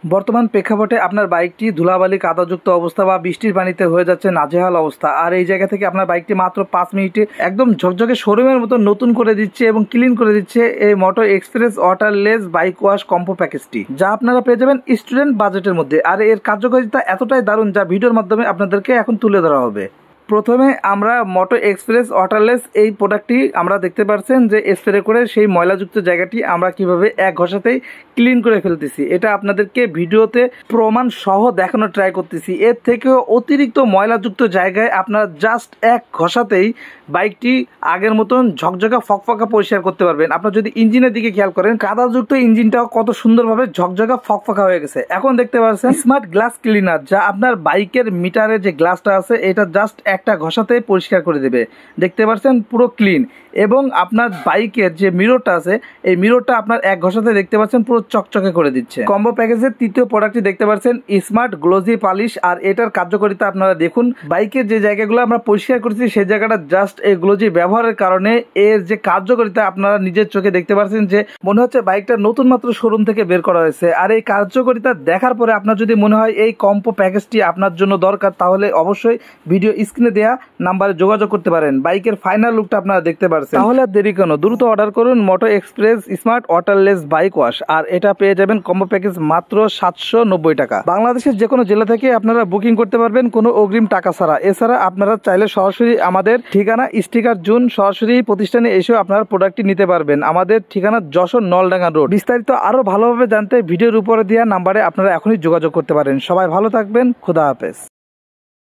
বর্তমান প্রেক্ষাপটে আপনার বাইকটি ধুলাবালি কাদাযুক্ত অবস্থা বা বৃষ্টির পানিতে হয়ে যাচ্ছে নাজেহাল অবস্থা, আর এই জায়গা থেকে আপনার বাইকটি মাত্র 5 মিনিটে একদম ঝকঝকে শোরুমের মতো নতুন করে দিচ্ছে এবং ক্লিন করে দিচ্ছে এই Moto Express waterless bike wash combo প্যাকেজটি, যা আপনারা পেয়ে যাবেন স্টুডেন্ট বাজেটের মধ্যে। আর এর কার্যকারিতা এতটাই দারুণ যা ভিডিওর মাধ্যমে আপনাদেরকে এখন তুলে ধরা হবে। প্রথমে আমরা মোটো এক্সপ্রেস ওয়াটারলেস এই প্রোডাক্টটি আমরা দেখতে পাচ্ছেন যে স্প্রে করে সেই ময়লাযুক্ত জায়গাটি আমরা কিভাবে এক ঘষাতেই ক্লিন করে ফেলতেছি, এটা আপনাদেরকে ভিডিওতে প্রমাণ সহ দেখানোর ট্রাই করতেছি। এর থেকেও অতিরিক্ত ময়লাযুক্ত জায়গায় আপনারা জাস্ট এক ঘষাতেই বাইকটি আগের মতন ঝকঝকা ফকফকা পরিষ্কার করতে পারবেন। আপনারা যদি ইঞ্জিনের দিকে খেয়াল করেন, কাদাযুক্ত ইঞ্জিনটাও কত সুন্দরভাবে ঝকঝকা ফকফকা হয়ে গেছে। এখন দেখতে পাচ্ছেন স্মার্ট গ্লাস ক্লিনার, যা আপনার বাইকের মিটারে যে গ্লাসটা আছে এটা জাস্ট একটা ঘষাতে পরিষ্কার করে দেবে। দেখতে পাচ্ছেন পুরো ক্লিন। এবং আপনার বাইকের যে মিররটা আছে এই মিররটা আপনার এক ঘষাতে দেখতে পাচ্ছেন পুরো চকচকে করে দিচ্ছে। কম্বো প্যাকেজের তৃতীয় প্রোডাক্টটি দেখতে পাচ্ছেন স্মার্ট গ্লোজি পালিশ, আর এটার কার্যকারিতা আপনারা দেখুন। বাইকের যে জায়গাগুলো আমরা পরিষ্কার করছি সেই জায়গাটা জাস্ট এই গ্লোজি ব্যবহারের কারণে এর যে কার্যকারিতা আপনারা নিজের চোখে দেখতে পাচ্ছেন যে মনে হচ্ছে বাইকটা নতুন মাত্র শোরুম থেকে বের করা হয়েছে। আর এই কার্যকারিতা দেখার পরে আপনার যদি মনে হয় এই কম্বো প্যাকেজটি আপনার জন্য দরকার, তাহলে অবশ্যই ভিডিও স্ক্রিনে দেয়া নাম্বারে যোগাযোগ করতে পারেন। বাইকের ফাইনাল লুকটা আপনারা দেখতে পারছেন। তাহলে আর দেরি কেন, দ্রুত অর্ডার করুন Moto Express smart waterless bike wash, আর এটা পেয়ে যাবেন কম্বো প্যাকেজ মাত্র 790 টাকা। বাংলাদেশের যে কোনো জেলা থেকে আপনারা বুকিং করতে পারবেন কোনো অগ্রিম টাকা ছাড়া। এছাড়া আপনারা চাইলে সরাসরি আমাদের ঠিকানা স্টিকার জোন সরাসরি প্রতিষ্ঠানে এসেও আপনারা প্রোডাক্টটি নিতে পারবেন। আমাদের ঠিকানা যশোর নলডাঙ্গা রোড। বিস্তারিত আরো ভালোভাবে জানতে ভিডিওর উপরে দেওয়া নাম্বারে আপনারা এখনই যোগাযোগ করতে পারেন। সবাই ভালো থাকবেন, খোদা হাফেজ।